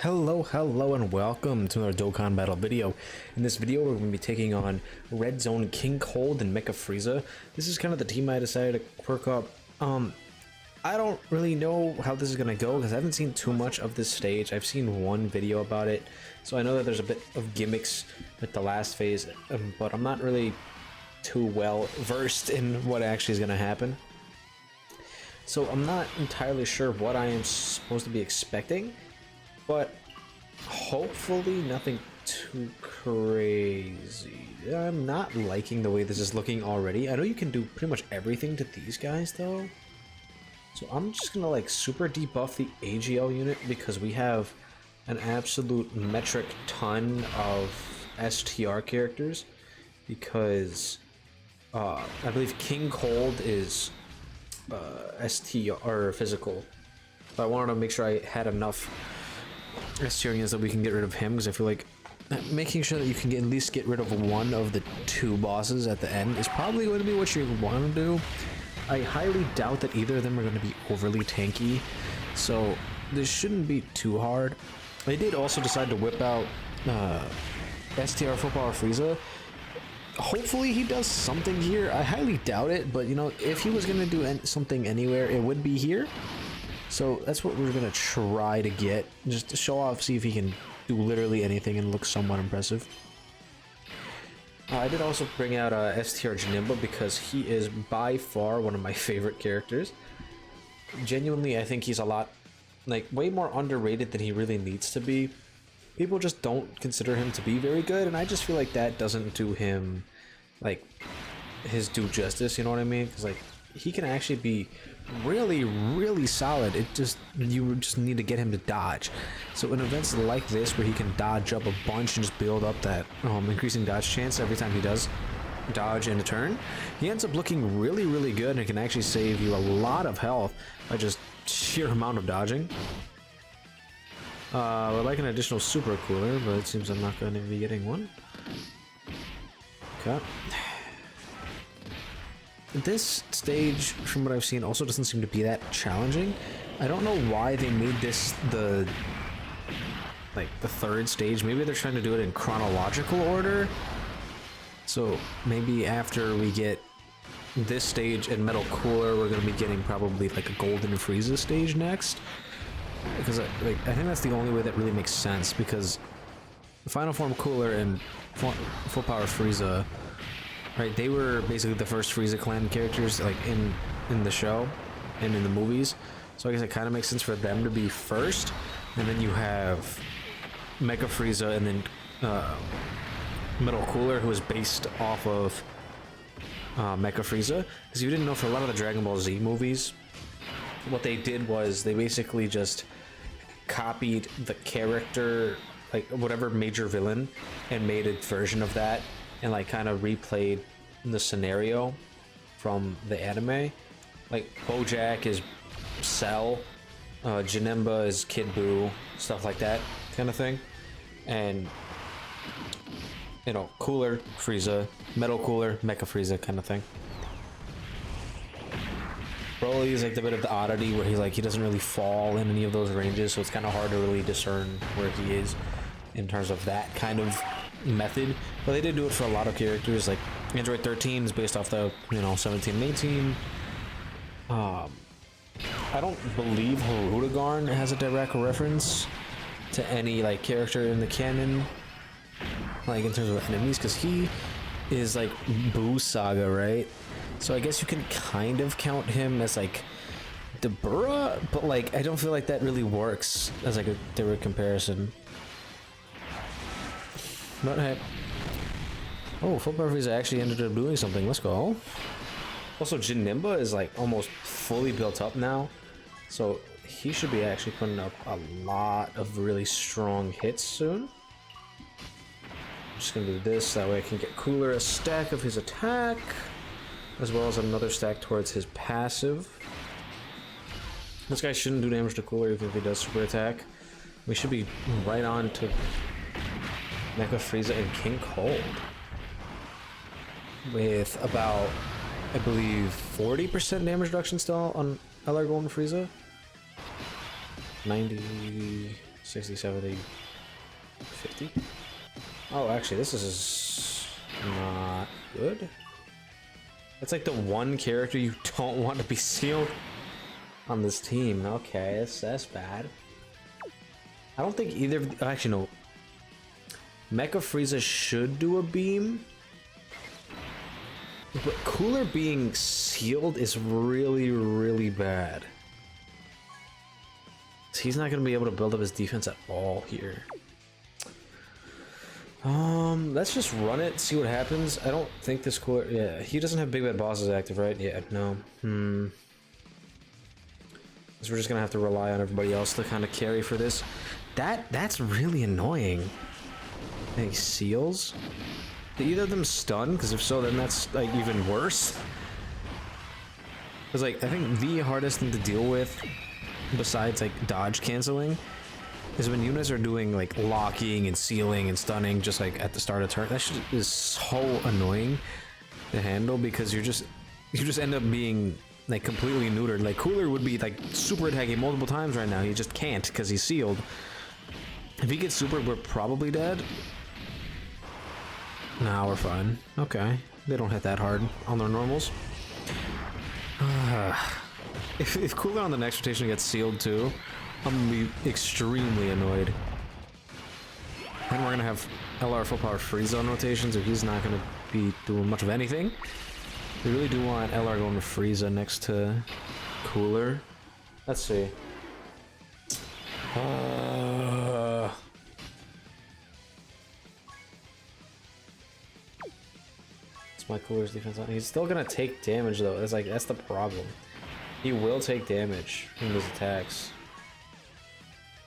Hello, and welcome to another Dokkan battle video. In this video, we're going to be taking on Red Zone King Cold and MECHA Frieza. This is kind of the team I decided to quirk up. I don't really know how this is going to go because I haven't seen too much of this stage. I've seen one video about it, so I know that there's a bit of gimmicks with the last phase, but I'm not really too well versed in what actually is going to happen. So I'm not entirely sure what I am supposed to be expecting. But hopefully nothing too crazy. I'm not liking the way this is looking already. I know you can do pretty much everything to these guys though. So I'm just gonna like super debuff the AGL unit because we have an absolute metric ton of STR characters. Because I believe King Cold is STR or physical. But I wanted to make sure I had enough STR units that we can get rid of him, because I feel like making sure that you can at least get rid of one of the two bosses at the end is probably going to be what you want to do. I highly doubt that either of them are going to be overly tanky, so this shouldn't be too hard. They did also decide to whip out STR Full Power Frieza. Hopefully he does something here. I highly doubt it, but you know, if he was going to do something anywhere, it would be here. So that's what we're gonna try to get, just to show off, see if he can do literally anything and look somewhat impressive. I did also bring out STR Janemba because he is by far one of my favorite characters. Genuinely, I think he's a lot, like, way more underrated than he really needs to be. People just don't consider him to be very good, and I just feel like that doesn't do him, like, his due justice, you know what I mean? Because, like, he can actually be really solid. You just need to get him to dodge. So in events like this where he can dodge up a bunch and just build up that increasing dodge chance every time he does dodge in a turn, he ends up looking really good, and it can actually save you a lot of health by just sheer amount of dodging. We'd like an additional super cooler, but it seems I'm not going to be getting one. Okay. This stage, from what I've seen, also doesn't seem to be that challenging. I don't know why they made this the third stage. Maybe they're trying to do it in chronological order. So maybe after we get this stage and Metal Cooler, we're going to be getting probably like a Golden Frieza stage next. Because I think that's the only way that really makes sense, because Final Form Cooler and Full Power Frieza, right, they were basically the first Frieza Clan characters, like, in the show and in the movies. So I guess it kind of makes sense for them to be first. And then you have MECHA Frieza and then Metal Cooler, who is based off of MECHA Frieza. Because you didn't know, for a lot of the Dragon Ball Z movies, what they did was they basically just copied the character, like whatever major villain, and made a version of that, and like kind of replayed the scenario from the anime. Like Bojack is Cell, Janemba is Kid Buu, stuff like that kind of thing. And you know, Cooler Frieza, Metal Cooler, MECHA Frieza kind of thing. Broly is like the bit of the oddity where he doesn't really fall in any of those ranges, so it's kind of hard to really discern where he is in terms of that kind of method. But they did do it for a lot of characters. Like Android 13 is based off the 17 and 18. I don't believe Harudagarn has a direct reference to any like character in the canon, like in terms of enemies, because he is like Buu Saga, right? So I guess you can kind of count him as like Dabura, but like I don't feel like that really works as like a direct comparison. But hey, oh, Full Power Frieza actually ended up doing something. Let's go. Also, Janemba is like almost fully built up now, so he should be actually putting up a lot of really strong hits soon. I'm just gonna do this, that way I can get Cooler a stack of his attack, as well as another stack towards his passive. This guy shouldn't do damage to Cooler even if he does super attack. We should be right on to MECHA Frieza and King Cold, with about, I believe, 40% damage reduction still on LR Golden Frieza. 90, 60, 70, 50. Oh, actually, this is not good. That's like the one character you don't want to be sealed on this team. Okay, that's bad. I don't think either. Actually, no. Mecha Frieza should do a beam, but Cooler being sealed is really, really bad. He's not going to be able to build up his defense at all here. Let's just run it, see what happens. I don't think this Cooler... Yeah, he doesn't have Big Bad Bosses active, right? Yeah, no. So we're just going to have to rely on everybody else to kind of carry for this. That's really annoying. Any seals? Did either of them stun? Because if so, then that's like even worse. Because like, I think the hardest thing to deal with, besides like dodge canceling, is when units are doing like locking and sealing and stunning just like at the start of turn. That shit is so annoying to handle because you just end up being like completely neutered. Like Cooler would be like super attacking multiple times right now. He just can't because he's sealed. If he gets super, we're probably dead. Nah, we're fine. Okay, they don't hit that hard on their normals. If Cooler on the next rotation gets sealed too, I'm gonna be extremely annoyed. And we're gonna have LR full power Frieza on rotation, so he's not gonna be doing much of anything. We really do want LR going to Frieza next to Cooler. Let's see. It's my Cooler's defense on. He's still gonna take damage though. That's the problem. He will take damage from his attacks.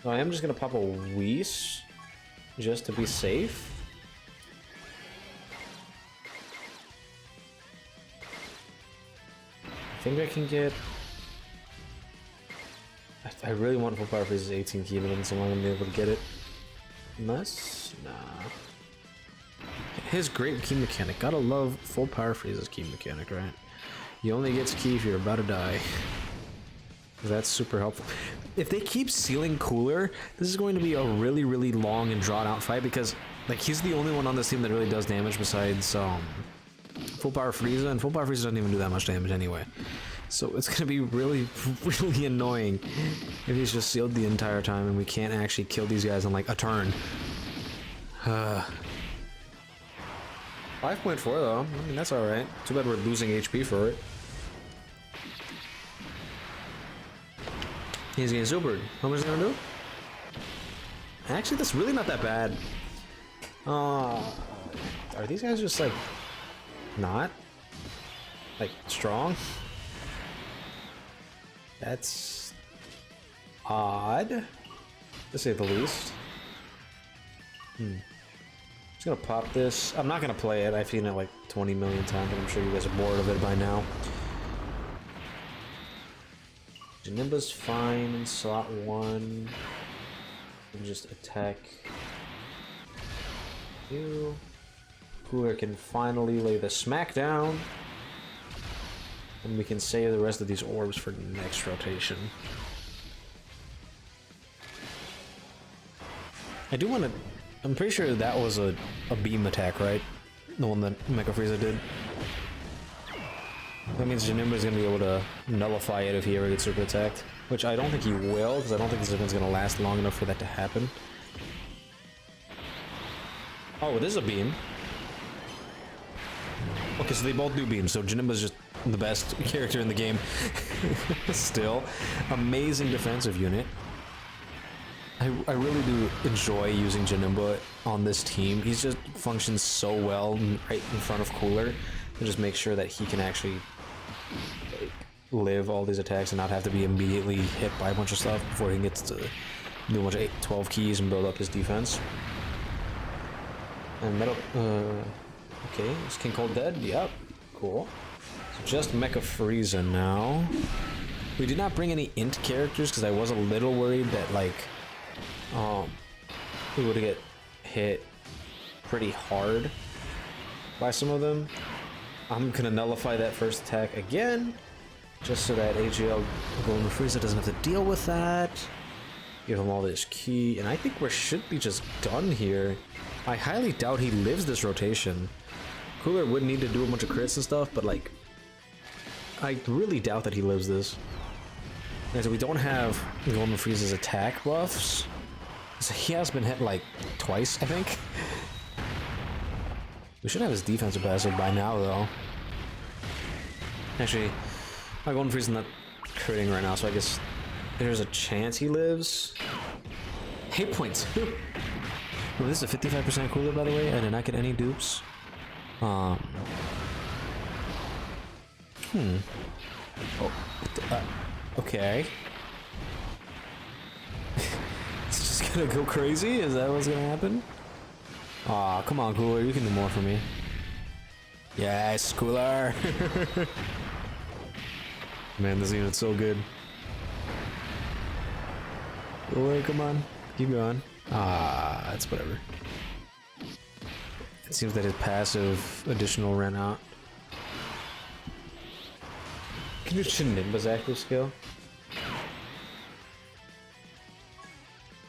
So I am just gonna pop a Whis just to be safe. I think I can get... I really want full power Frieza's 18 key, but so long I'm gonna be able to get it. Unless... Nah. His great key mechanic. Gotta love full power Frieza's key mechanic, right? He only gets key if you're about to die. That's super helpful. If they keep sealing Cooler, this is going to be a really, really long and drawn out fight because like he's the only one on this team that really does damage besides full power Frieza, and full power Frieza doesn't even do that much damage anyway. So it's gonna be really, really annoying if he's just sealed the entire time and we can't actually kill these guys in like a turn. 5.4 though, I mean that's alright. Too bad we're losing HP for it. He's getting supered. How much is he gonna do? Actually, that's really not that bad. Are these guys just like not like strong? That's odd, to say the least. Just gonna pop this. I'm not gonna play it. I've seen it like 20 million times, and I'm sure you guys are bored of it by now. Janemba's fine in slot 1. And just attack you. Cooler can finally lay the smack down. And we can save the rest of these orbs for the next rotation. I do want to... I'm pretty sure that was a beam attack, right? The one that Mecha Frieza did. That means Janemba is going to be able to nullify it if he ever gets super attacked. Which I don't think he will, because I don't think this event's going to last long enough for that to happen. Oh, it is a beam. Okay, so they both do beams, so Janemba's just the best character in the game. Still. Amazing defensive unit. I really do enjoy using Janemba on this team. He's just functions so well right in front of Cooler to just make sure that he can actually like, live all these attacks and not have to be immediately hit by a bunch of stuff before he gets to do a bunch of 12 keys and build up his defense. And metal... okay, is King Cold dead? Yep. Cool. So just Mecha Frieza now. We did not bring any int characters because I was a little worried that like we would get hit pretty hard by some of them. I'm gonna nullify that first attack again, just so that AGL Golden Frieza doesn't have to deal with that. Give him all this key, and I think we should be just done here. I highly doubt he lives this rotation. Cooler would need to do a bunch of crits and stuff, but like, I really doubt that he lives this. And so we don't have Golden Frieza's attack buffs. So he has been hit like twice, I think. We should have his defensive passive by now, though. Actually, my Golden Frieza's not critting right now, so I guess there's a chance he lives. 8.2. Well, this is a 55% cooler, by the way. I did not get any dupes. Oh, okay. It's just gonna go crazy? Is that what's gonna happen? Aw, come on, Cooler. You can do more for me. Yes, Cooler. Man, this unit's so good. Cooler, come on. Keep going. Ah, that's whatever. It seems that his passive additional ran out. Can you Shinimba's active skill?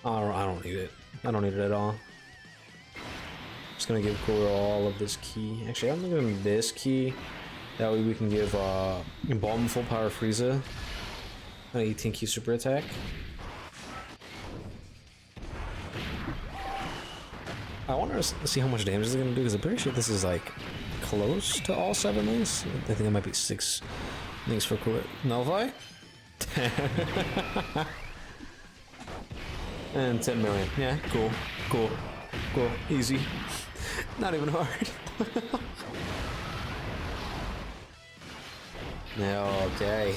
Oh, I don't need it. I don't need it at all. I'm just gonna give Cooler all of this key. Actually, I'm gonna give him this key. That way we can give Embalm full power Frieza an 18 key super attack. I wonder to see how much damage it's gonna do, because I'm pretty sure this is like close to all 7 links. I think it might be 6 links for Cooler. Nullify? And 10 million. Yeah, cool. Cool. Cool. Easy. Not even hard. Okay.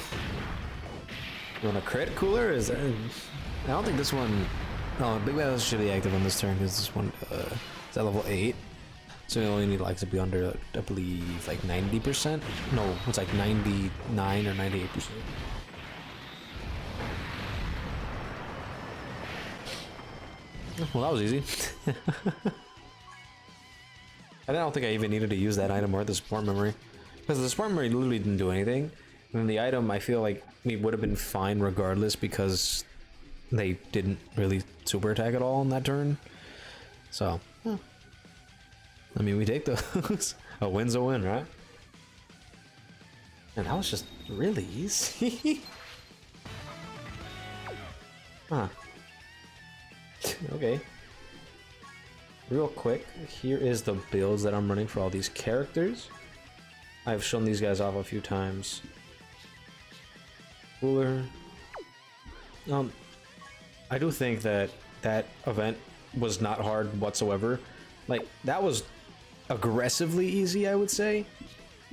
You want a crit Cooler? Is that, I don't think this one. Oh, Big Battle should be active on this turn because this one is at level 8. So we only need like to be under, I believe, like 90%. No, it's like 99 or 98%. Well, that was easy. I don't think I even needed to use that item or the support memory, because the support memory literally didn't do anything. And then the item, I feel like we would have been fine regardless, because they didn't really super attack at all in that turn. So, I mean, we take those. A win's a win, right? And that was just really easy. Huh. Okay. Real quick, here is the builds that I'm running for all these characters. I've shown these guys off a few times. Cooler. I do think that that event was not hard whatsoever. Like, that was aggressively easy, I would say.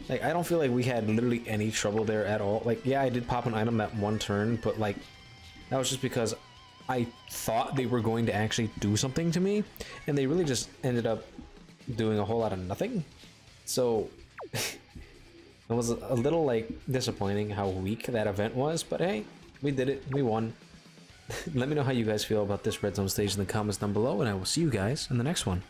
Like, I don't feel like we had literally any trouble there at all. Like, yeah, I did pop an item that one turn, but like, that was just because I thought they were going to actually do something to me, and they really just ended up doing a whole lot of nothing. So it was a little like disappointing how weak that event was, but hey, we did it, we won. Let me know how you guys feel about this Red Zone stage in the comments down below, and I will see you guys in the next one.